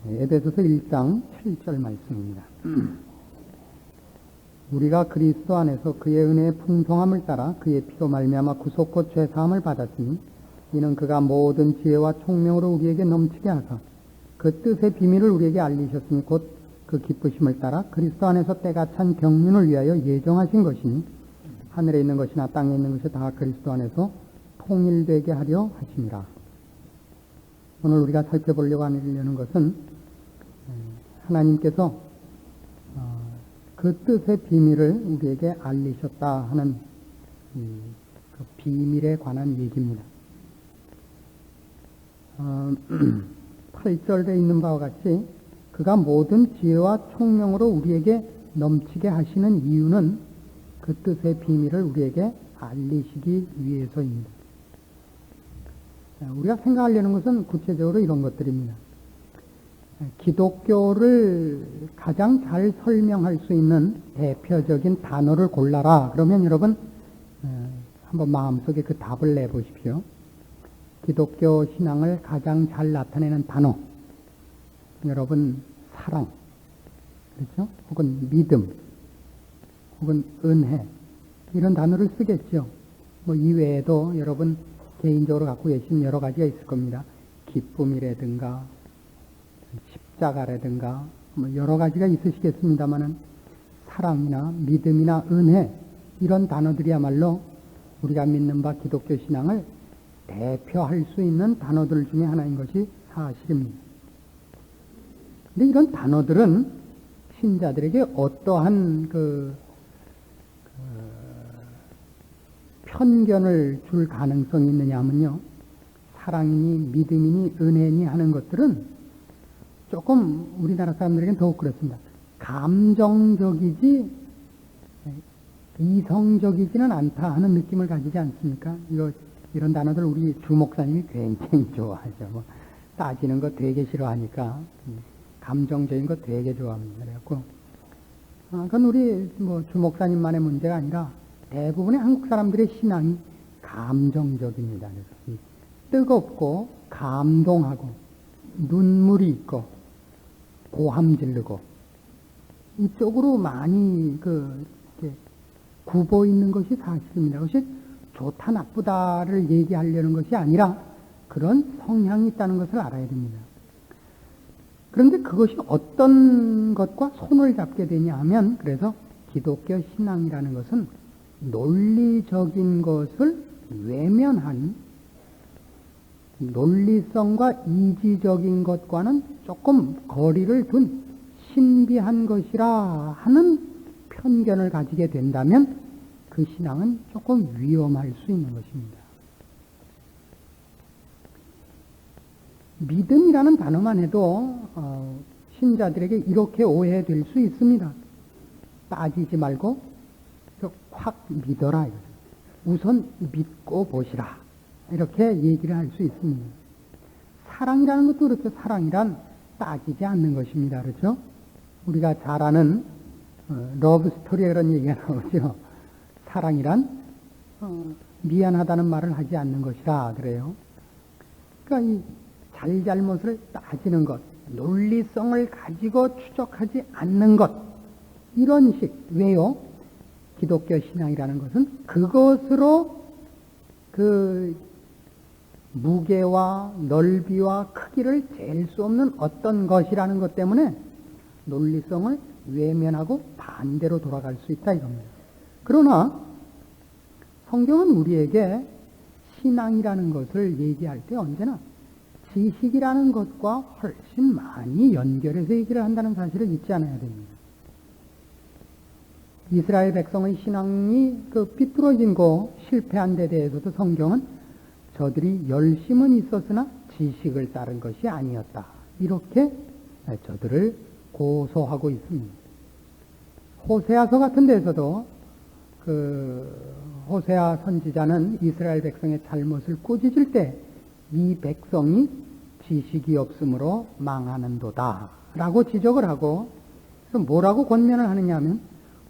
에베소서 1장 7절 말씀입니다. 우리가 그리스도 안에서 그의 은혜의 풍성함을 따라 그의 피로 말미암아 구속곧 죄사함을 받았으니 이는 그가 모든 지혜와 총명으로 우리에게 넘치게 하사 그 뜻의 비밀을 우리에게 알리셨으니 곧 그 기쁘심을 따라 그리스도 안에서 때가 찬 경륜을 위하여 예정하신 것이니 하늘에 있는 것이나 땅에 있는 것이 다 그리스도 안에서 통일되게 하려 하심이라. 오늘 우리가 살펴보려고 하는 것은 하나님께서 그 뜻의 비밀을 우리에게 알리셨다 하는 그 비밀에 관한 얘기입니다. 8절에 있는 바와 같이 그가 모든 지혜와 총명으로 우리에게 넘치게 하시는 이유는 그 뜻의 비밀을 우리에게 알리시기 위해서입니다. 우리가 생각하려는 것은 구체적으로 이런 것들입니다. 기독교를 가장 잘 설명할 수 있는 대표적인 단어를 골라라. 그러면 여러분 한번 마음속에 그 답을 내보십시오. 기독교 신앙을 가장 잘 나타내는 단어. 여러분 사랑, 그렇죠? 혹은 믿음, 혹은 은혜 이런 단어를 쓰겠죠. 뭐 이외에도 여러분 개인적으로 갖고 계신 여러 가지가 있을 겁니다. 기쁨이라든가 십자가라든가 뭐 여러 가지가 있으시겠습니다만은 사랑이나 믿음이나 은혜 이런 단어들이야말로 우리가 믿는 바 기독교 신앙을 대표할 수 있는 단어들 중에 하나인 것이 사실입니다. 근데 이런 단어들은 신자들에게 어떠한 편견을 줄 가능성이 있느냐 하면요. 사랑이니 믿음이니 은혜니 하는 것들은 조금 우리나라 사람들에게는 더욱 그렇습니다. 감정적이지 이성적이지는 않다 하는 느낌을 가지지 않습니까? 이런 단어들 우리 주 목사님이 굉장히 좋아하죠. 뭐 따지는 거 되게 싫어하니까 감정적인 거 되게 좋아합니다. 그래갖고 그건 우리 뭐 주 목사님만의 문제가 아니라 대부분의 한국 사람들의 신앙이 감정적입니다. 그래서 뜨겁고 감동하고 눈물이 있고 고함 지르고 이쪽으로 많이 굽어 있는 것이 사실입니다. 그것이 좋다 나쁘다를 얘기하려는 것이 아니라 그런 성향이 있다는 것을 알아야 됩니다. 그런데 그것이 어떤 것과 손을 잡게 되냐 하면 그래서 기독교 신앙이라는 것은 논리적인 것을 외면한 논리성과 이지적인 것과는 조금 거리를 둔 신비한 것이라 하는 편견을 가지게 된다면 그 신앙은 조금 위험할 수 있는 것입니다. 믿음이라는 단어만 해도 신자들에게 이렇게 오해될 수 있습니다. 따지지 말고 확 믿어라. 우선 믿고 보시라. 이렇게 얘기를 할 수 있습니다. 사랑이라는 것도 그렇죠. 사랑이란 따지지 않는 것입니다. 그렇죠? 우리가 잘 아는 러브 스토리에 그런 얘기가 나오죠. 사랑이란 미안하다는 말을 하지 않는 것이라 그래요. 그러니까 이 잘잘못을 따지는 것, 논리성을 가지고 추적하지 않는 것, 이런 식. 왜요? 기독교 신앙이라는 것은 그것으로 그 무게와 넓이와 크기를 잴 수 없는 어떤 것이라는 것 때문에 논리성을 외면하고 반대로 돌아갈 수 있다 이겁니다. 그러나 성경은 우리에게 신앙이라는 것을 얘기할 때 언제나 지식이라는 것과 훨씬 많이 연결해서 얘기를 한다는 사실을 잊지 않아야 됩니다. 이스라엘 백성의 신앙이 삐뚤어진 실패한 데 대해서도 성경은 저들이 열심은 있었으나 지식을 따른 것이 아니었다. 이렇게 저들을 고소하고 있습니다. 호세아서 같은 데서도 호세아 선지자는 이스라엘 백성의 잘못을 꾸짖을 때 이 백성이 지식이 없으므로 망하는도다 라고 지적을 하고 그래서 뭐라고 권면을 하느냐 하면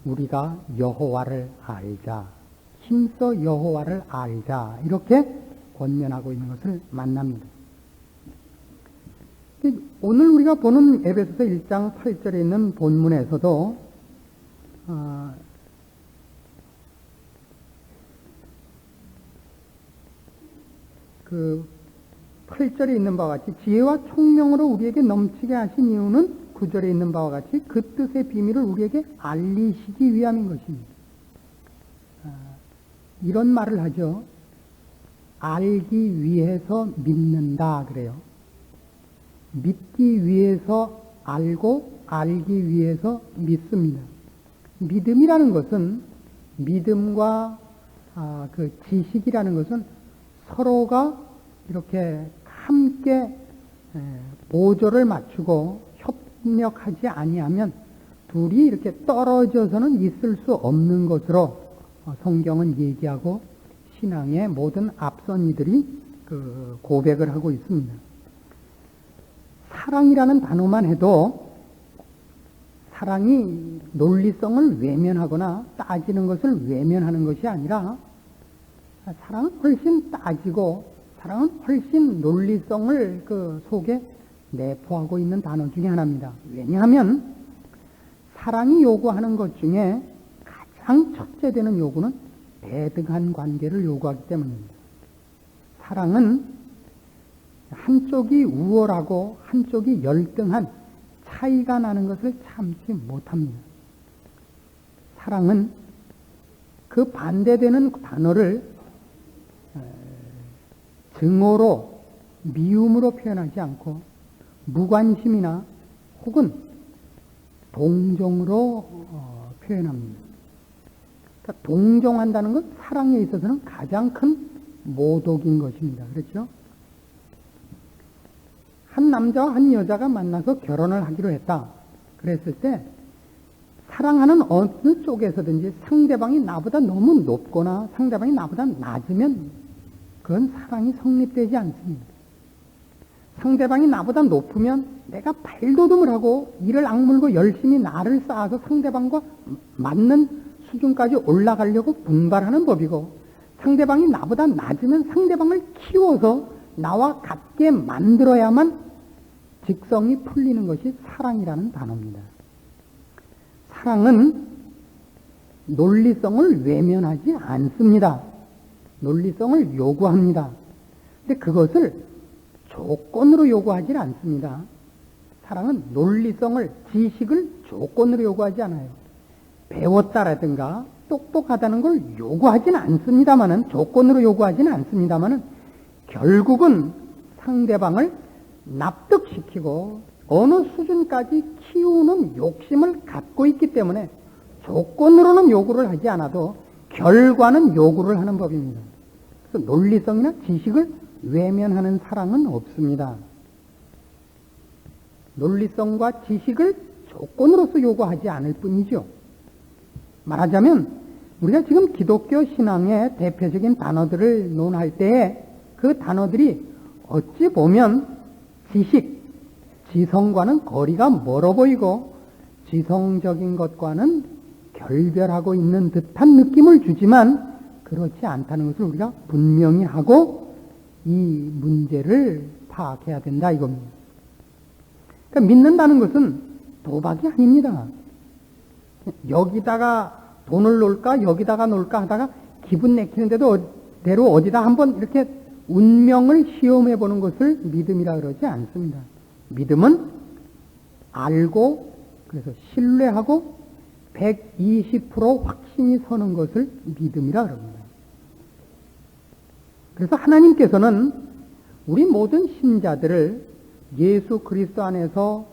우리가 여호와를 알자, 힘써 여호와를 알자 이렇게 권면하고 있는 것을 만납니다. 오늘 우리가 보는 에베소서 1장 8절에 있는 본문에서도 그 8절에 있는 바와 같이 지혜와 총명으로 우리에게 넘치게 하신 이유는 9절에 있는 바와 같이 그 뜻의 비밀을 우리에게 알리시기 위함인 것입니다. 이런 말을 하죠. 알기 위해서 믿는다 그래요. 믿기 위해서 알고 알기 위해서 믿습니다. 믿음이라는 것은 믿음과 그 지식이라는 것은 서로가 이렇게 함께 보조를 맞추고 협력하지 아니하면 둘이 이렇게 떨어져서는 있을 수 없는 것으로 성경은 얘기하고 신앙의 모든 앞선 이들이 그 고백을 하고 있습니다. 사랑이라는 단어만 해도 사랑이 논리성을 외면하거나 따지는 것을 외면하는 것이 아니라 사랑은 훨씬 따지고 사랑은 훨씬 논리성을 그 속에 내포하고 있는 단어 중에 하나입니다. 왜냐하면 사랑이 요구하는 것 중에 가장 첫째 되는 요구는 대등한 관계를 요구하기 때문입니다. 사랑은 한쪽이 우월하고 한쪽이 열등한 차이가 나는 것을 참지 못합니다. 사랑은 그 반대되는 단어를 증오로 미움으로 표현하지 않고 무관심이나 혹은 동정으로 표현합니다. 그러니까 동정한다는 건 사랑에 있어서는 가장 큰 모독인 것입니다. 그렇죠? 한 남자와 한 여자가 만나서 결혼을 하기로 했다. 그랬을 때 사랑하는 어느 쪽에서든지 상대방이 나보다 너무 높거나 상대방이 나보다 낮으면 그건 사랑이 성립되지 않습니다. 상대방이 나보다 높으면 내가 발돋움을 하고 이를 악물고 열심히 나를 쌓아서 상대방과 맞는 수준까지 올라가려고 분발하는 법이고, 상대방이 나보다 낮으면 상대방을 키워서 나와 같게 만들어야만 직성이 풀리는 것이 사랑이라는 단어입니다. 사랑은 논리성을 외면하지 않습니다. 논리성을 요구합니다. 근데 그것을 조건으로 요구하지 않습니다. 사랑은 논리성을, 지식을 조건으로 요구하지 않아요. 배웠다라든가 똑똑하다는 걸 요구하지는 않습니다만은, 조건으로 요구하지는 않습니다만은, 결국은 상대방을 납득시키고 어느 수준까지 키우는 욕심을 갖고 있기 때문에 조건으로는 요구를 하지 않아도 결과는 요구를 하는 법입니다. 그래서 논리성이나 지식을 외면하는 사랑은 없습니다. 논리성과 지식을 조건으로서 요구하지 않을 뿐이죠. 말하자면 우리가 지금 기독교 신앙의 대표적인 단어들을 논할 때에 그 단어들이 어찌 보면 지식, 지성과는 거리가 멀어 보이고 지성적인 것과는 결별하고 있는 듯한 느낌을 주지만 그렇지 않다는 것을 우리가 분명히 하고 이 문제를 파악해야 된다 이겁니다. 그러니까 믿는다는 것은 도박이 아닙니다. 여기다가 돈을 놓을까 여기다가 놓을까 하다가 기분 내키는데도 대로 어디다 한번 이렇게 운명을 시험해 보는 것을 믿음이라 그러지 않습니다. 믿음은 알고 그래서 신뢰하고 120% 확신이 서는 것을 믿음이라 그럽니다. 그래서 하나님께서는 우리 모든 신자들을 예수 그리스도 안에서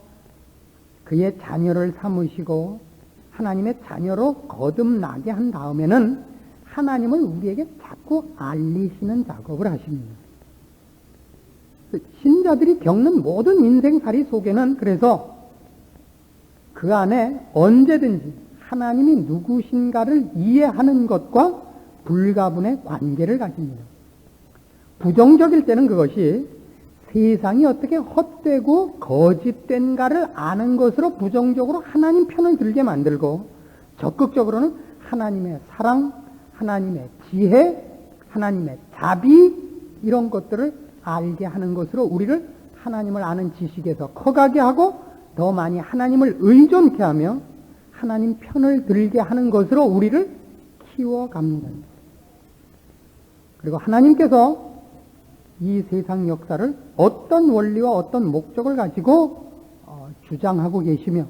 그의 자녀를 삼으시고 하나님의 자녀로 거듭나게 한 다음에는 하나님을 우리에게 자꾸 알리시는 작업을 하십니다. 신자들이 겪는 모든 인생살이 속에는 그래서 그 안에 언제든지 하나님이 누구신가를 이해하는 것과 불가분의 관계를 가집니다. 부정적일 때는 그것이 세상이 어떻게 헛되고 거짓된가를 아는 것으로 부정적으로 하나님 편을 들게 만들고, 적극적으로는 하나님의 사랑, 하나님의 지혜, 하나님의 자비 이런 것들을 알게 하는 것으로 우리를 하나님을 아는 지식에서 커가게 하고 더 많이 하나님을 의존케 하며 하나님 편을 들게 하는 것으로 우리를 키워갑니다. 그리고 하나님께서 이 세상 역사를 어떤 원리와 어떤 목적을 가지고 주장하고 계시며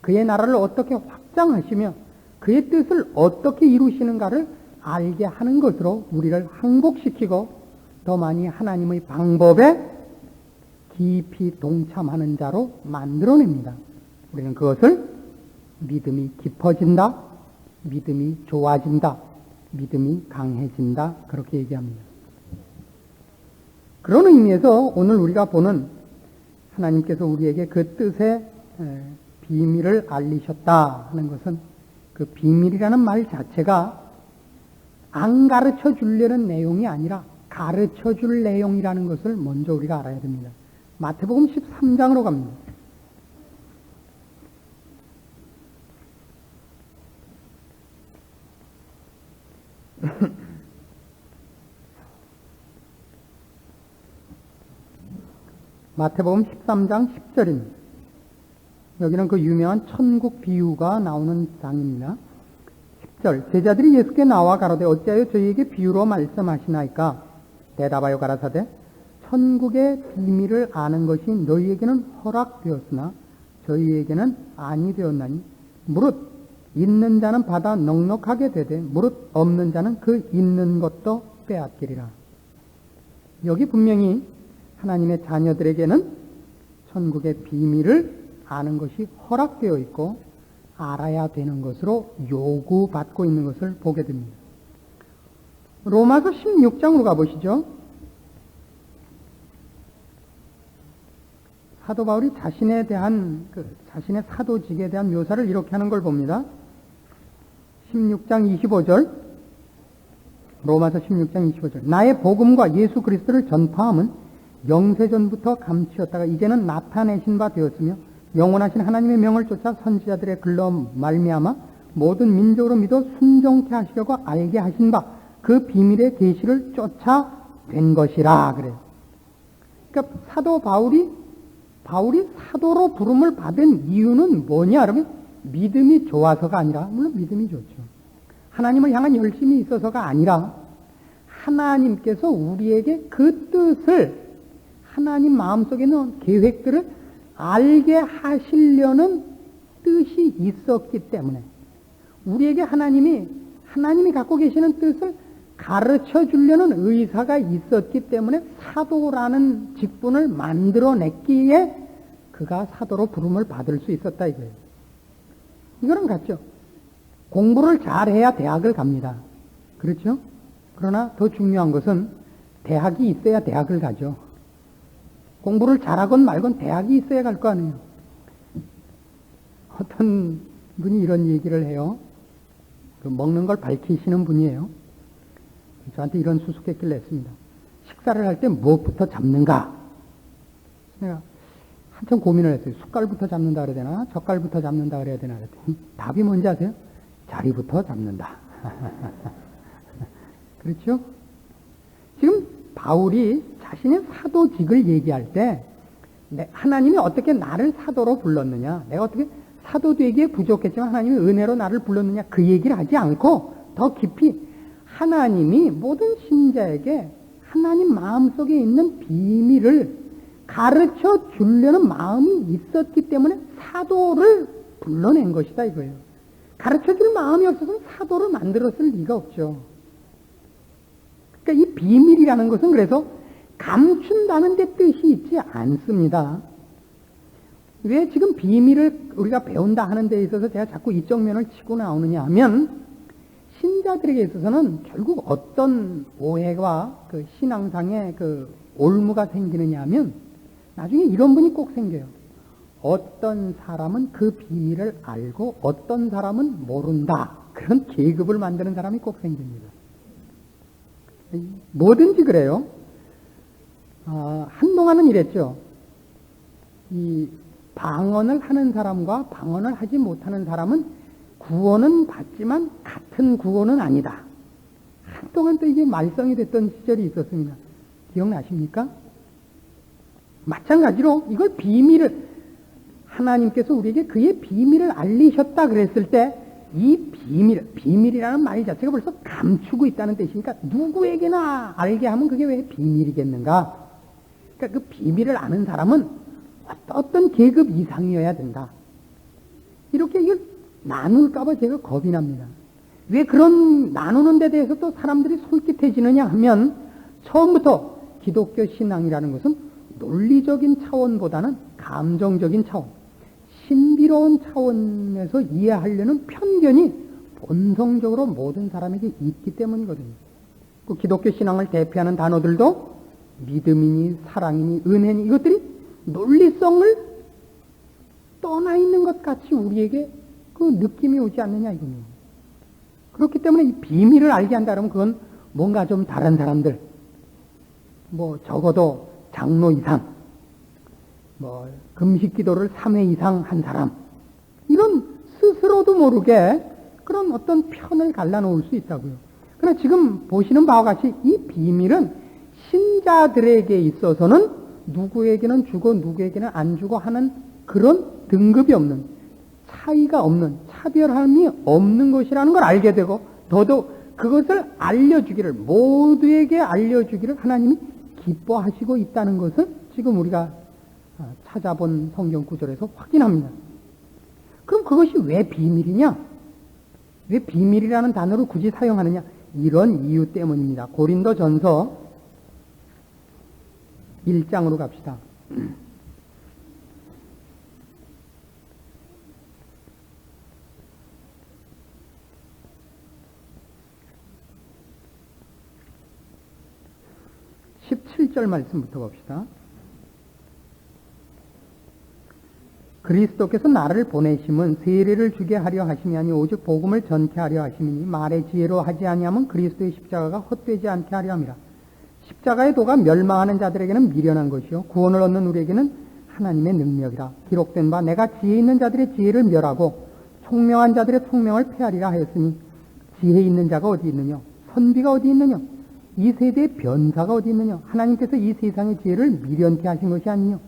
그의 나라를 어떻게 확장하시며 그의 뜻을 어떻게 이루시는가를 알게 하는 것으로 우리를 항복시키고 더 많이 하나님의 방법에 깊이 동참하는 자로 만들어냅니다. 우리는 그것을 믿음이 깊어진다, 믿음이 좋아진다, 믿음이 강해진다 그렇게 얘기합니다. 그런 의미에서 오늘 우리가 보는 하나님께서 우리에게 그 뜻의 비밀을 알리셨다 하는 것은 그 비밀이라는 말 자체가 안 가르쳐 주려는 내용이 아니라 가르쳐 줄 내용이라는 것을 먼저 우리가 알아야 됩니다. 마태복음 13장으로 갑니다. 마태복음 13장 10절입니다. 여기는 그 유명한 천국 비유가 나오는 장입니다. 10절 제자들이 예수께 나와 가로되 어찌하여 저희에게 비유로 말씀하시나이까? 대답하여 가라사대 천국의 비밀을 아는 것이 너희에게는 허락되었으나 저희에게는 아니 되었나니 무릇 있는 자는 받아 넉넉하게 되되 무릇 없는 자는 그 있는 것도 빼앗기리라. 여기 분명히 하나님의 자녀들에게는 천국의 비밀을 아는 것이 허락되어 있고 알아야 되는 것으로 요구받고 있는 것을 보게 됩니다. 로마서 16장으로 가보시죠. 사도 바울이 자신에 대한 자신의 사도직에 대한 묘사를 이렇게 하는 걸 봅니다. 16장 25절 로마서 16장 25절 나의 복음과 예수 그리스도를 전파함은 영세전부터 감추었다가 이제는 나타내신 바 되었으며 영원하신 하나님의 명을 쫓아 선지자들의 글로 말미암아 모든 민족으로 믿어 순종케 하시려고 알게 하신 바 그 비밀의 계시를 쫓아 된 것이라 그래요. 그러니까 사도 바울이 사도로 부름을 받은 이유는 뭐냐 그러면 믿음이 좋아서가 아니라 물론 믿음이 좋죠. 하나님을 향한 열심이 있어서가 아니라 하나님께서 우리에게 그 뜻을 하나님 마음속에 있는 계획들을 알게 하시려는 뜻이 있었기 때문에 우리에게 하나님이 갖고 계시는 뜻을 가르쳐 주려는 의사가 있었기 때문에 사도라는 직분을 만들어냈기에 그가 사도로 부름을 받을 수 있었다 이거예요. 이거랑 같죠. 공부를 잘해야 대학을 갑니다. 그렇죠? 그러나 더 중요한 것은 대학이 있어야 대학을 가죠. 공부를 잘하건 말건 대학이 있어야 갈 거 아니에요. 어떤 분이 이런 얘기를 해요. 먹는 걸 밝히시는 분이에요. 저한테 이런 수수께끼를 냈습니다. 식사를 할 때 무엇부터 잡는가? 내가 한참 고민을 했어요. 숟갈부터 잡는다 그래야 되나? 젓갈부터 잡는다 그래야 되나? 그랬더니 답이 뭔지 아세요? 자리부터 잡는다. 그렇죠? 지금 바울이 자신의 사도직을 얘기할 때 하나님이 어떻게 나를 사도로 불렀느냐, 내가 어떻게 사도 되기에 부족했지만 하나님이 은혜로 나를 불렀느냐 그 얘기를 하지 않고 더 깊이 하나님이 모든 신자에게 하나님 마음속에 있는 비밀을 가르쳐 주려는 마음이 있었기 때문에 사도를 불러낸 것이다 이거예요. 가르쳐 줄 마음이 없어서 사도를 만들었을 리가 없죠. 그러니까 이 비밀이라는 것은 그래서 감춘다는 데 뜻이 있지 않습니다. 왜 지금 비밀을 우리가 배운다 하는 데 있어서 제가 자꾸 이쪽 면을 치고 나오느냐 하면 신자들에게 있어서는 결국 어떤 오해와 그 신앙상의 그 올무가 생기느냐 하면 나중에 이런 분이 꼭 생겨요. 어떤 사람은 그 비밀을 알고 어떤 사람은 모른다. 그런 계급을 만드는 사람이 꼭 생깁니다. 뭐든지 그래요. 한동안은 이랬죠. 이 방언을 하는 사람과 방언을 하지 못하는 사람은 구원은 받지만 같은 구원은 아니다. 한동안 또 이게 말썽이 됐던 시절이 있었습니다. 기억나십니까? 마찬가지로 이걸 비밀을, 하나님께서 우리에게 그의 비밀을 알리셨다 그랬을 때 이 비밀이라는 말 자체가 벌써 감추고 있다는 뜻이니까 누구에게나 알게 하면 그게 왜 비밀이겠는가? 그러니까 그 비밀을 아는 사람은 어떤 계급 이상이어야 된다. 이렇게 이걸 나눌까봐 제가 겁이 납니다. 왜 그런 나누는 데 대해서 또 사람들이 솔깃해지느냐 하면 처음부터 기독교 신앙이라는 것은 논리적인 차원보다는 감정적인 차원, 신비로운 차원에서 이해하려는 편견이 본성적으로 모든 사람에게 있기 때문이거든요. 그 기독교 신앙을 대표하는 단어들도 믿음이니 사랑이니 은혜니 이것들이 논리성을 떠나 있는 것 같이 우리에게 그 느낌이 오지 않느냐 이겁니다. 그렇기 때문에 이 비밀을 알게 한다 그러면 그건 뭔가 좀 다른 사람들, 뭐 적어도 장로 이상, 뭐 금식 기도를 3회 이상 한 사람, 이런 스스로도 모르게 그런 어떤 편을 갈라놓을 수 있다고요. 그러나 지금 보시는 바와 같이 이 비밀은 신자들에게 있어서는 누구에게는 주고 누구에게는 안 주고 하는 그런 등급이 없는, 차이가 없는, 차별함이 없는 것이라는 걸 알게 되고, 더더욱 그것을 알려주기를, 모두에게 알려주기를 하나님이 기뻐하시고 있다는 것을 지금 우리가 찾아본 성경 구절에서 확인합니다. 그럼 그것이 왜 비밀이냐? 왜 비밀이라는 단어를 굳이 사용하느냐? 이런 이유 때문입니다. 고린도전서 1장으로 갑시다. 17절 말씀부터 봅시다. 그리스도께서 나를 보내심은 세례를 주게 하려 하심이 아니 오직 복음을 전케 하려 하심이니 말의 지혜로 하지 아니하면 그리스도의 십자가가 헛되지 않게 하려 함이라. 십자가의 도가 멸망하는 자들에게는 미련한 것이요 구원을 얻는 우리에게는 하나님의 능력이라. 기록된 바 내가 지혜 있는 자들의 지혜를 멸하고 총명한 자들의 총명을 폐하리라 하였으니 지혜 있는 자가 어디 있느냐? 선비가 어디 있느냐? 이 세대의 변사가 어디 있느냐? 하나님께서 이 세상의 지혜를 미련케 하신 것이 아니뇨.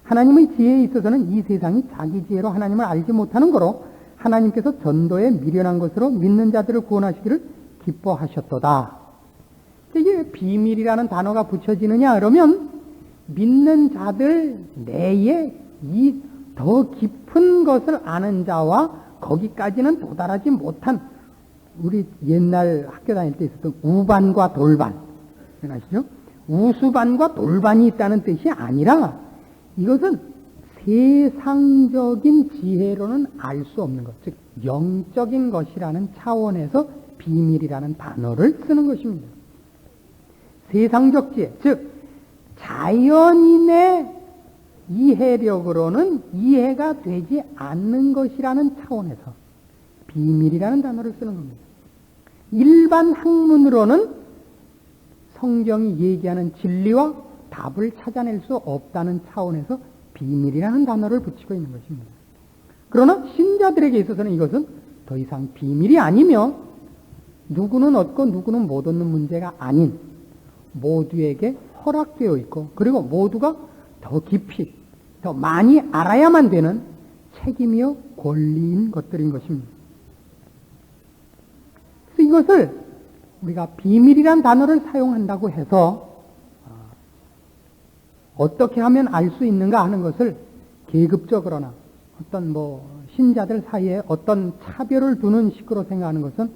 하나님의 지혜에 있어서는 이 세상이 자기 지혜로 하나님을 알지 못하는 거로 하나님께서 전도에 미련한 것으로 믿는 자들을 구원하시기를 기뻐하셨도다. 이게 왜 비밀이라는 단어가 붙여지느냐 그러면 믿는 자들 내에 이 더 깊은 것을 아는 자와 거기까지는 도달하지 못한, 우리 옛날 학교 다닐 때 있었던 우반과 돌반, 아시죠? 우수반과 돌반이 있다는 뜻이 아니라 이것은 세상적인 지혜로는 알 수 없는 것, 즉 영적인 것이라는 차원에서 비밀이라는 단어를 쓰는 것입니다. 세상적 지혜, 즉 자연인의 이해력으로는 이해가 되지 않는 것이라는 차원에서 비밀이라는 단어를 쓰는 겁니다. 일반 학문으로는 성경이 얘기하는 진리와 답을 찾아낼 수 없다는 차원에서 비밀이라는 단어를 붙이고 있는 것입니다. 그러나 신자들에게 있어서는 이것은 더 이상 비밀이 아니며 누구는 얻고 누구는 못 얻는 문제가 아닌 모두에게 허락되어 있고, 그리고 모두가 더 깊이 더 많이 알아야만 되는 책임이요 권리인 것들인 것입니다. 그래서 이것을 우리가 비밀이란 단어를 사용한다고 해서 어떻게 하면 알 수 있는가 하는 것을 계급적으로나 어떤 신자들 사이에 어떤 차별을 두는 식으로 생각하는 것은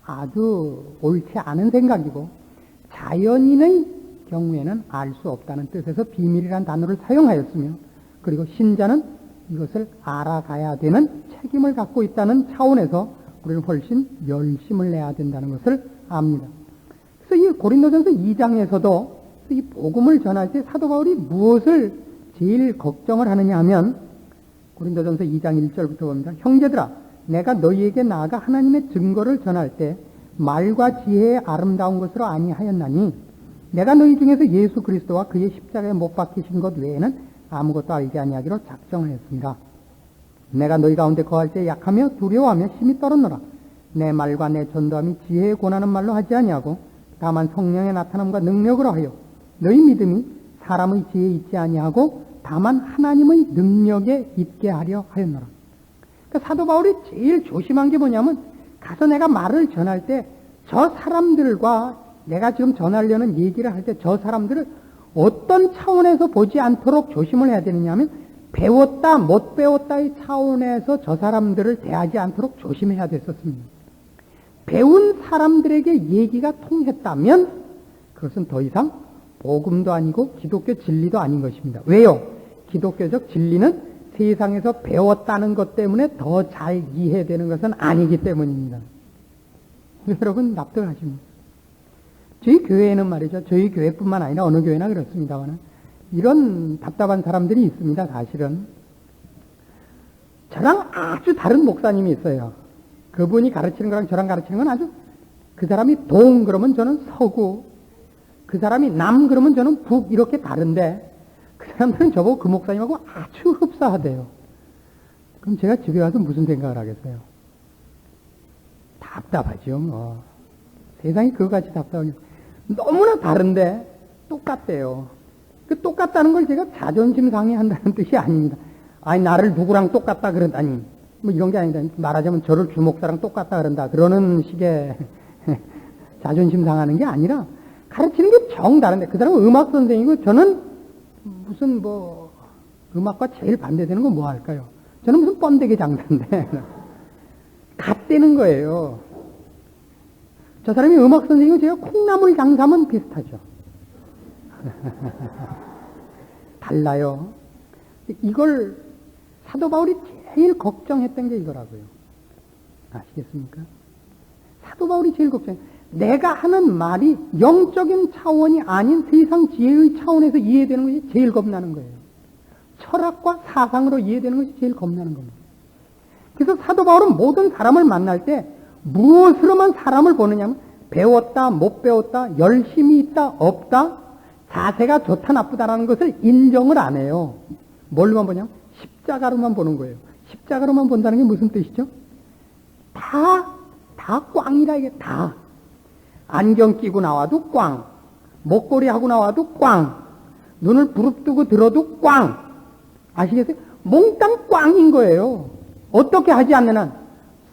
아주 옳지 않은 생각이고, 자연인의 경우에는 알 수 없다는 뜻에서 비밀이란 단어를 사용하였으며, 그리고 신자는 이것을 알아가야 되는 책임을 갖고 있다는 차원에서 우리는 훨씬 열심을 내야 된다는 것을 압니다. 그래서 이 고린도전서 2장에서도 이 복음을 전할 때 사도 바울이 무엇을 제일 걱정을 하느냐 하면, 고린도전서 2장 1절부터 봅니다. 형제들아, 내가 너희에게 나아가 하나님의 증거를 전할 때 말과 지혜의 아름다운 것으로 아니하였나니 내가 너희 중에서 예수 그리스도와 그의 십자가에 못 박히신 것 외에는 아무것도 알지 아니하기로 작정을 했습니다. 내가 너희 가운데 거할 때 약하며 두려워하며 심히 떨었노라. 내 말과 내 전도함이 지혜에 권하는 말로 하지 아니하고 다만 성령의 나타남과 능력으로 하여 너희 믿음이 사람의 지혜에 있지 아니하고 다만 하나님의 능력에 있게 하려 하였노라. 그러니까 사도 바울이 제일 조심한 게 뭐냐면 가서 내가 말을 전할 때 저 사람들과 내가 지금 전하려는 얘기를 할 때 저 사람들을 어떤 차원에서 보지 않도록 조심을 해야 되느냐 하면 배웠다 못 배웠다의 차원에서 저 사람들을 대하지 않도록 조심해야 됐었습니다. 배운 사람들에게 얘기가 통했다면 그것은 더 이상 복음도 아니고 기독교 진리도 아닌 것입니다. 왜요? 기독교적 진리는 세상에서 배웠다는 것 때문에 더 잘 이해되는 것은 아니기 때문입니다. 여러분 납득하십니까? 저희 교회에는 말이죠. 저희 교회뿐만 아니라 어느 교회나 그렇습니다만 이런 답답한 사람들이 있습니다. 사실은 저랑 아주 다른 목사님이 있어요. 그분이 가르치는 거랑 저랑 가르치는 건 아주, 그 사람이 동 그러면 저는 서구, 그 사람이 남 그러면 저는 북, 이렇게 다른데 그 사람들은 저보고 그 목사님하고 아주 흡사하대요. 그럼 제가 집에 가서 무슨 생각을 하겠어요? 답답하죠 뭐. 세상이 그거같이 답답하죠. 너무나 다른데 똑같대요. 그 똑같다는 걸 제가 자존심 상해한다는 뜻이 아닙니다. 아니 나를 누구랑 똑같다 그러다니 뭐 이런 게 아니다. 말하자면 저를 주목사랑 똑같다 그런다 그러는 식의 자존심 상하는 게 아니라 가르치는 게 정 다른데, 그 사람은 음악 선생이고 저는 무슨 뭐 음악과 제일 반대되는 건 뭐 할까요? 저는 무슨 번데기 장사인데 같대는 거예요. 저 사람이 음악 선생이고 제가 콩나물 장사면 비슷하죠. 달라요. 이걸 사도 바울이 제일 걱정했던 게 이거라고요. 아시겠습니까? 사도 바울이 제일 걱정해. 내가 하는 말이 영적인 차원이 아닌 세상 지혜의 차원에서 이해되는 것이 제일 겁나는 거예요. 철학과 사상으로 이해되는 것이 제일 겁나는 겁니다. 그래서 사도 바울은 모든 사람을 만날 때 무엇으로만 사람을 보느냐면 배웠다, 못 배웠다, 열심히 있다, 없다, 자세가 좋다, 나쁘다라는 것을 인정을 안 해요. 뭘로만 보냐면 십자가로만 보는 거예요. 십자가로만 본다는 게 무슨 뜻이죠? 다 꽝이라 이게 다. 안경 끼고 나와도 꽝, 목걸이 하고 나와도 꽝, 눈을 부릅뜨고 들어도 꽝. 아시겠어요? 몽땅 꽝인 거예요. 어떻게 하지 않는 한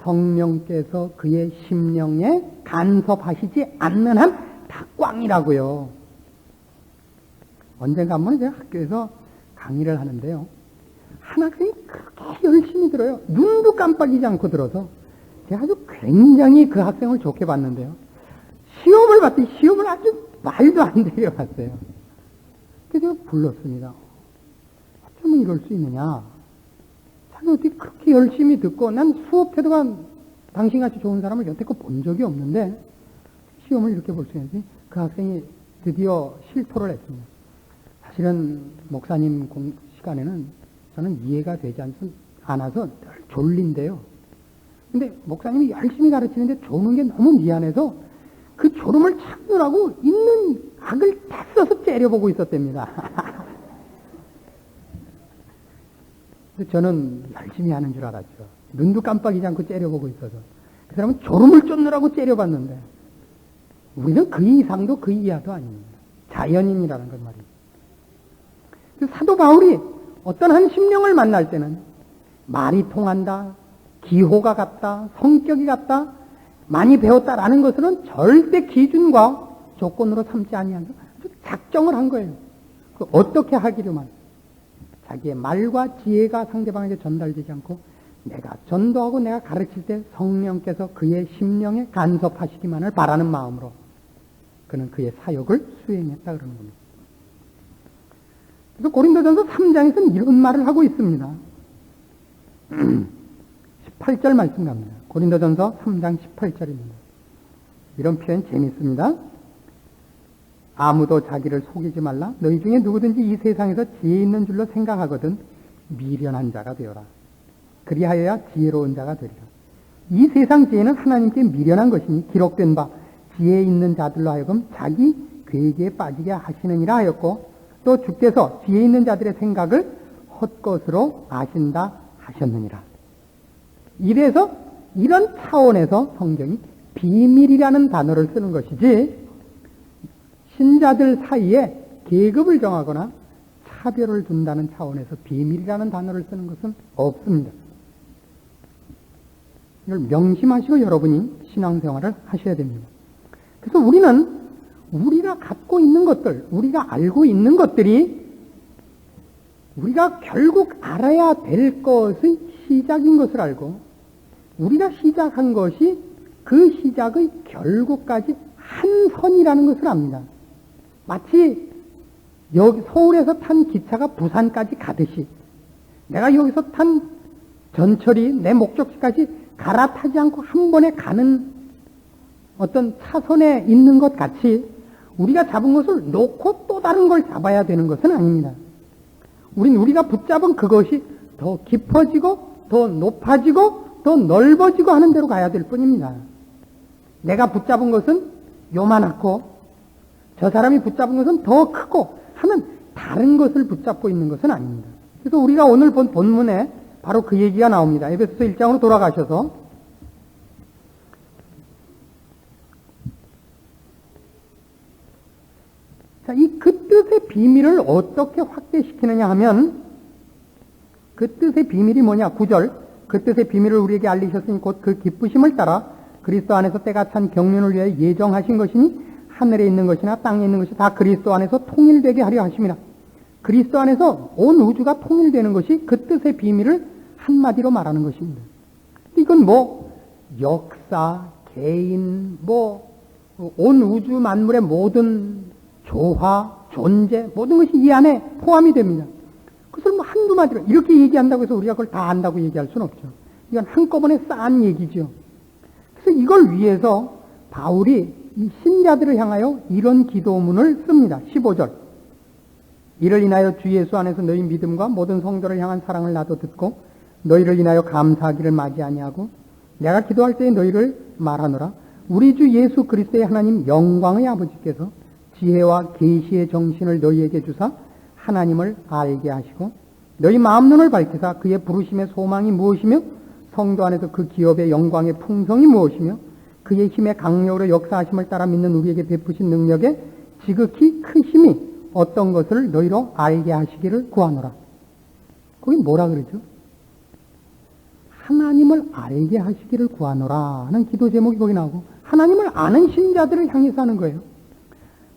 성령께서 그의 심령에 간섭하시지 않는 한 다 꽝이라고요. 언젠가 한번 제가 학교에서 강의를 하는데요. 한 학생이 그렇게 열심히 들어요. 눈도 깜빡이지 않고 들어서 제가 아주 굉장히 그 학생을 좋게 봤는데요. 시험을 봤더니 시험을 아주 말도 안 되게 봤어요. 그래서 제가 불렀습니다. 어쩌면 이럴 수 있느냐. 자기 어떻게 그렇게 열심히 듣고, 난 수업 태도가 당신같이 좋은 사람을 여태껏 본 적이 없는데 시험을 이렇게 볼 수 있는지. 그 학생이 드디어 실토를 했습니다. 사실은 목사님 시간에는 저는 이해가 되지 않아서 늘 졸린데요. 근데 목사님이 열심히 가르치는데 조는 게 너무 미안해서 그 졸음을 참느라고 있는 악을 다 써서 째려보고 있었답니다. 근데 저는 열심히 하는 줄 알았죠. 눈도 깜빡이지 않고 째려보고 있어서. 그 사람은 졸음을 쫓느라고 째려봤는데 우리는 그 이상도 그 이하도 아닙니다. 자연인이라는 것 말이죠. 그래서 사도 바울이 어떤 한 심령을 만날 때는 말이 통한다, 기호가 같다, 성격이 같다, 많이 배웠다라는 것은 절대 기준과 조건으로 삼지 아니하면서 작정을 한 거예요. 그 어떻게 하기로만 자기의 말과 지혜가 상대방에게 전달되지 않고 내가 전도하고 내가 가르칠 때 성령께서 그의 심령에 간섭하시기만을 바라는 마음으로 그는 그의 사역을 수행했다 그러는 겁니다. 그래서 고린도전서 3장에서는 이런 말을 하고 있습니다. 18절 말씀 갑니다. 고린도전서 3장 18절입니다. 이런 표현 재밌습니다. 아무도 자기를 속이지 말라. 너희 중에 누구든지 이 세상에서 지혜 있는 줄로 생각하거든 미련한 자가 되어라. 그리하여야 지혜로운 자가 되리라. 이 세상 지혜는 하나님께 미련한 것이니 기록된 바 지혜 있는 자들로 하여금 자기 괴기에 빠지게 하시느니라 하였고, 또 주께서 지혜 있는 자들의 생각을 헛것으로 아신다 하셨느니라. 이래서 이런 차원에서 성경이 비밀이라는 단어를 쓰는 것이지 신자들 사이에 계급을 정하거나 차별을 둔다는 차원에서 비밀이라는 단어를 쓰는 것은 없습니다. 이걸 명심하시고 여러분이 신앙생활을 하셔야 됩니다. 그래서 우리는 우리가 갖고 있는 것들, 우리가 알고 있는 것들이 우리가 결국 알아야 될 것의 시작인 것을 알고 우리가 시작한 것이 그 시작의 결국까지 한 선이라는 것을 압니다. 마치 여기 서울에서 탄 기차가 부산까지 가듯이 내가 여기서 탄 전철이 내 목적지까지 갈아타지 않고 한 번에 가는 어떤 차선에 있는 것 같이 우리가 잡은 것을 놓고 또 다른 걸 잡아야 되는 것은 아닙니다. 우리가 붙잡은 그것이 더 깊어지고 더 높아지고 더 넓어지고 하는 대로 가야 될 뿐입니다. 내가 붙잡은 것은 요만하고 저 사람이 붙잡은 것은 더 크고 하는 다른 것을 붙잡고 있는 것은 아닙니다. 그래서 우리가 오늘 본 본문에 바로 그 얘기가 나옵니다. 에베소서 1장으로 돌아가셔서 자, 그 뜻의 비밀을 어떻게 확대시키느냐 하면 그 뜻의 비밀이 뭐냐? 9절. 그 뜻의 비밀을 우리에게 알리셨으니 곧 그 기쁘심을 따라 그리스도 안에서 때가 찬 경륜을 위해 예정하신 것이니 하늘에 있는 것이나 땅에 있는 것이 다 그리스도 안에서 통일되게 하려 하심이라. 그리스도 안에서 온 우주가 통일되는 것이 그 뜻의 비밀을 한마디로 말하는 것입니다. 이건 역사, 개인, 온 우주 만물의 모든 조화, 존재, 모든 것이 이 안에 포함이 됩니다. 그것을 한두 마디로 이렇게 얘기한다고 해서 우리가 그걸 다 안다고 얘기할 수는 없죠. 이건 한꺼번에 쌓은 얘기죠. 그래서 이걸 위해서 바울이 이 신자들을 향하여 이런 기도문을 씁니다. 15절. 이를 인하여 주 예수 안에서 너희 믿음과 모든 성도를 향한 사랑을 나도 듣고 너희를 인하여 감사하기를 마지 아니하고 내가 기도할 때에 너희를 말하노라. 우리 주 예수 그리스도의 하나님 영광의 아버지께서 지혜와 계시의 정신을 너희에게 주사 하나님을 알게 하시고 너희 마음 눈을 밝히사 그의 부르심의 소망이 무엇이며 성도 안에서 그 기업의 영광의 풍성이 무엇이며 그의 힘의 강력으로 역사하심을 따라 믿는 우리에게 베푸신 능력의 지극히 크심이 어떤 것을 너희로 알게 하시기를 구하노라. 거기 뭐라 그러죠? 하나님을 알게 하시기를 구하노라 하는 기도 제목이 거기 나오고 하나님을 아는 신자들을 향해서 하는 거예요.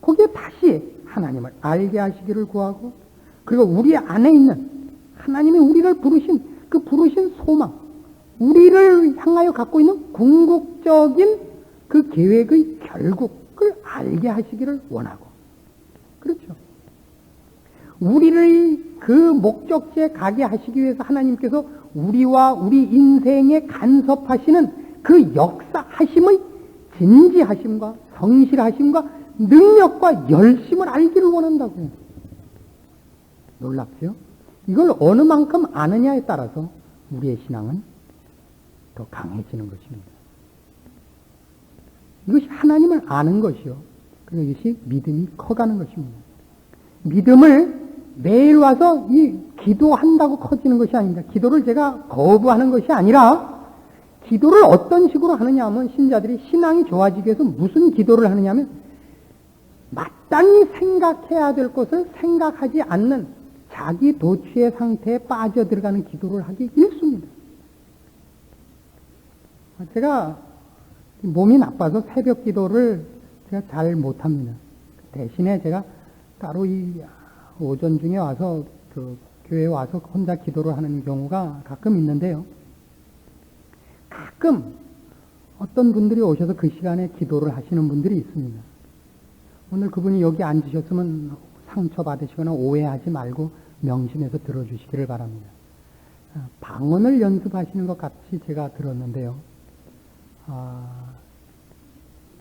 거기에 다시 하나님을 알게 하시기를 구하고 그리고 우리 안에 있는 하나님이 우리를 부르신 그 부르신 소망, 우리를 향하여 갖고 있는 궁극적인 그 계획의 결국을 알게 하시기를 원하고 그렇죠. 우리를 그 목적지에 가게 하시기 위해서 하나님께서 우리와 우리 인생에 간섭하시는 그 역사하심의 진지하심과 성실하심과 능력과 열심을 알기를 원한다고. 놀랍죠? 이걸 어느 만큼 아느냐에 따라서 우리의 신앙은 더 강해지는 것입니다. 이것이 하나님을 아는 것이요. 그리고 이것이 믿음이 커가는 것입니다. 믿음을 매일 와서 기도한다고 커지는 것이 아닙니다. 기도를 제가 거부하는 것이 아니라 기도를 어떤 식으로 하느냐 하면 신자들이 신앙이 좋아지기 위해서 무슨 기도를 하느냐 하면 마땅히 생각해야 될 것을 생각하지 않는 자기 도취의 상태에 빠져들어가는 기도를 하기 일쑤입니다. 제가 몸이 나빠서 새벽 기도를 제가 잘 못합니다. 대신에 제가 따로 이 오전 중에 와서 그 교회에 와서 혼자 기도를 하는 경우가 가끔 있는데요. 가끔 어떤 분들이 오셔서 그 시간에 기도를 하시는 분들이 있습니다. 오늘 그분이 여기 앉으셨으면 상처받으시거나 오해하지 말고 명심해서 들어주시기를 바랍니다. 방언을 연습하시는 것 같이 제가 들었는데요.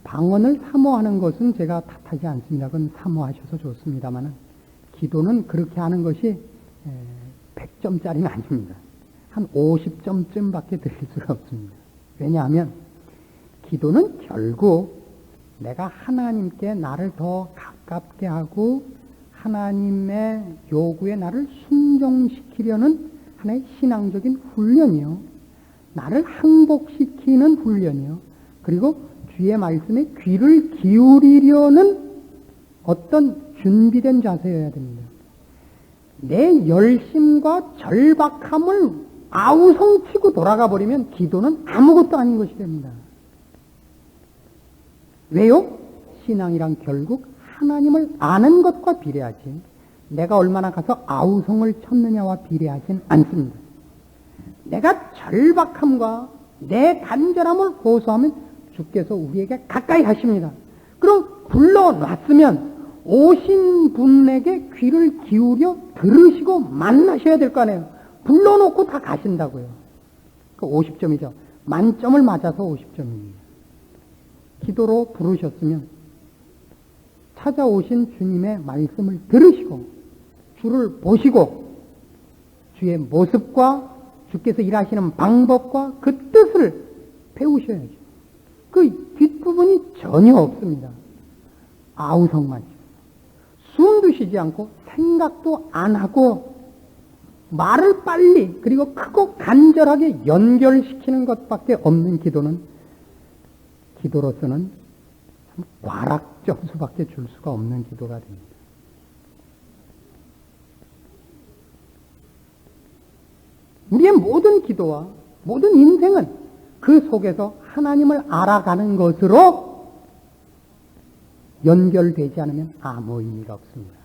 방언을 사모하는 것은 제가 탓하지 않습니다. 그건 사모하셔서 좋습니다만 기도는 그렇게 하는 것이 100점짜리는 아닙니다. 한 50점쯤밖에 드릴 수가 없습니다. 왜냐하면 기도는 결국 내가 하나님께 나를 더 가깝게 하고 하나님의 요구에 나를 순종시키려는 하나의 신앙적인 훈련이요. 나를 항복시키는 훈련이요. 그리고 주의 말씀에 귀를 기울이려는 어떤 준비된 자세여야 됩니다. 내 열심과 절박함을 아우성치고 돌아가 버리면 기도는 아무것도 아닌 것이 됩니다. 왜요? 신앙이란 결국 하나님을 아는 것과 비례하지 내가 얼마나 가서 아우성을 쳤느냐와 비례하진 않습니다. 내가 절박함과 내 간절함을 호소하면 주께서 우리에게 가까이 하십니다. 그럼 불러놨으면 오신 분에게 귀를 기울여 들으시고 만나셔야 될 거 아니에요. 불러놓고 다 가신다고요. 그 50점이죠. 만점을 맞아서 50점입니다. 기도로 부르셨으면 찾아오신 주님의 말씀을 들으시고 주를 보시고 주의 모습과 주께서 일하시는 방법과 그 뜻을 배우셔야죠. 그 뒷부분이 전혀 없습니다. 아우성만 숨도 쉬지 않고 생각도 안 하고 말을 빨리 그리고 크고 간절하게 연결시키는 것밖에 없는 기도로서는 과락 점수밖에 줄 수가 없는 기도가 됩니다. 우리의 모든 기도와 모든 인생은 그 속에서 하나님을 알아가는 것으로 연결되지 않으면 아무 의미가 없습니다.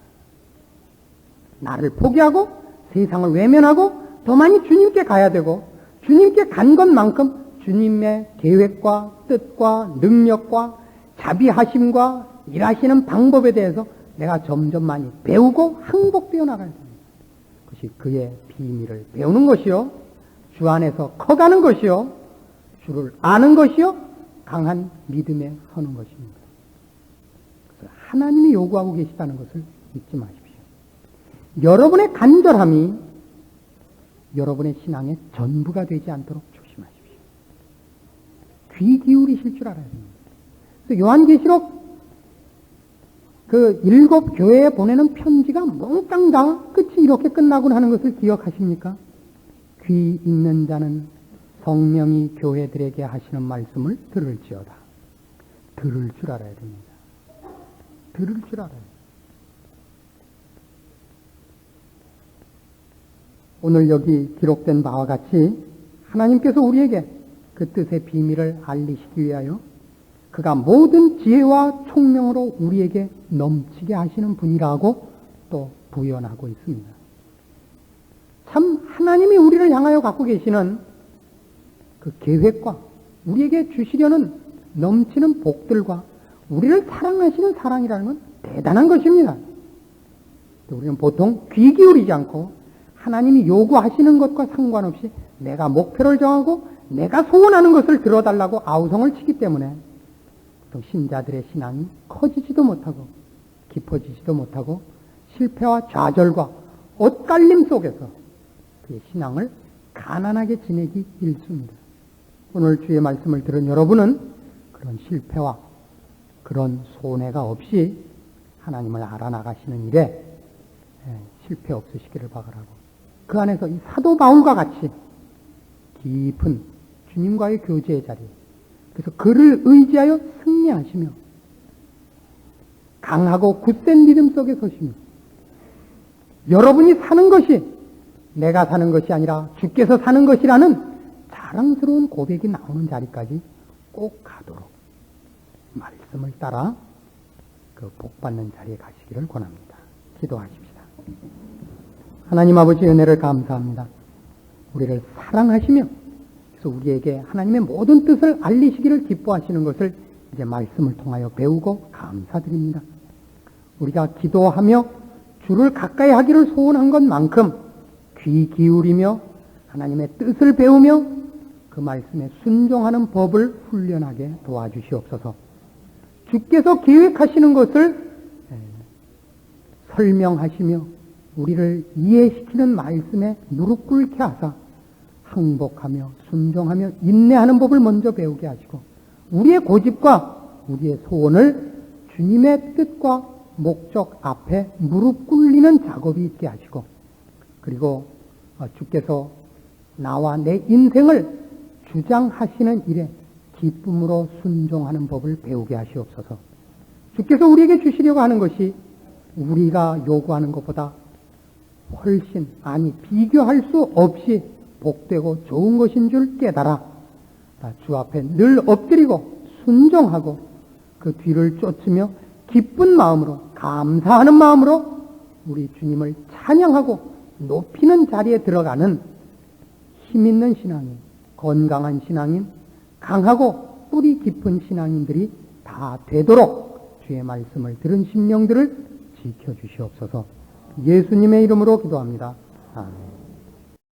나를 포기하고 세상을 외면하고 더 많이 주님께 가야 되고 주님께 간 것만큼 주님의 계획과 뜻과 능력과 자비하심과 일하시는 방법에 대해서 내가 점점 많이 배우고 항복되어 나가야 됩니다. 그것이 그의 비밀을 배우는 것이요, 주 안에서 커가는 것이요, 주를 아는 것이요, 강한 믿음에 서는 것입니다. 그래서 하나님이 요구하고 계시다는 것을 잊지 마십시오. 여러분의 간절함이 여러분의 신앙의 전부가 되지 않도록 조심하십시오. 귀 기울이실 줄 알아야 됩니다. 그래서 요한계시록 그 7 교회에 보내는 편지가 몽땅 다 끝이 이렇게 끝나곤 하는 것을 기억하십니까? 귀 있는 자는 성령이 교회들에게 하시는 말씀을 들을지어다. 들을 줄 알아야 됩니다. 들을 줄 알아야 됩니다. 오늘 여기 기록된 바와 같이 하나님께서 우리에게 그 뜻의 비밀을 알리시기 위하여 그가 모든 지혜와 총명으로 우리에게 넘치게 하시는 분이라고 또 부연하고 있습니다. 참 하나님이 우리를 향하여 갖고 계시는 그 계획과 우리에게 주시려는 넘치는 복들과 우리를 사랑하시는 사랑이라는 건 대단한 것입니다. 우리는 보통 귀 기울이지 않고 하나님이 요구하시는 것과 상관없이 내가 목표를 정하고 내가 소원하는 것을 들어달라고 아우성을 치기 때문에 또 신자들의 신앙이 커지지도 못하고 깊어지지도 못하고 실패와 좌절과 엇갈림 속에서 그의 신앙을 가난하게 지내기 일쑤입니다. 오늘 주의 말씀을 들은 여러분은 그런 실패와 그런 손해가 없이 하나님을 알아나가시는 일에 실패 없으시기를 바라고 그 안에서 이 사도 바울과 같이 깊은 주님과의 교제의 자리, 그래서 그를 의지하여 승리하시며 강하고 굳센 믿음 속에 서시며 여러분이 사는 것이 내가 사는 것이 아니라 주께서 사는 것이라는 자랑스러운 고백이 나오는 자리까지 꼭 가도록 말씀을 따라 그 복받는 자리에 가시기를 권합니다. 기도하십시다. 하나님 아버지 은혜를 감사합니다. 우리를 사랑하시며 그래서 우리에게 하나님의 모든 뜻을 알리시기를 기뻐하시는 것을 이제 말씀을 통하여 배우고 감사드립니다. 우리가 기도하며 주를 가까이 하기를 소원한 것만큼 귀 기울이며 하나님의 뜻을 배우며 그 말씀에 순종하는 법을 훈련하게 도와주시옵소서. 주께서 계획하시는 것을 설명하시며 우리를 이해시키는 말씀에 무릎 꿇게 하사 항복하며 순종하며 인내하는 법을 먼저 배우게 하시고 우리의 고집과 우리의 소원을 주님의 뜻과 목적 앞에 무릎 꿇리는 작업이 있게 하시고 그리고 주께서 나와 내 인생을 주장하시는 일에 기쁨으로 순종하는 법을 배우게 하시옵소서. 주께서 우리에게 주시려고 하는 것이 우리가 요구하는 것보다 훨씬, 아니 비교할 수 없이 복되고 좋은 것인 줄 깨달아 주 앞에 늘 엎드리고 순종하고 그 뒤를 쫓으며 기쁜 마음으로, 감사하는 마음으로 우리 주님을 찬양하고 높이는 자리에 들어가는 힘 있는 신앙인, 건강한 신앙인, 강하고 뿌리 깊은 신앙인들이 다 되도록 주의 말씀을 들은 심령들을 지켜주시옵소서. 예수님의 이름으로 기도합니다. 아멘.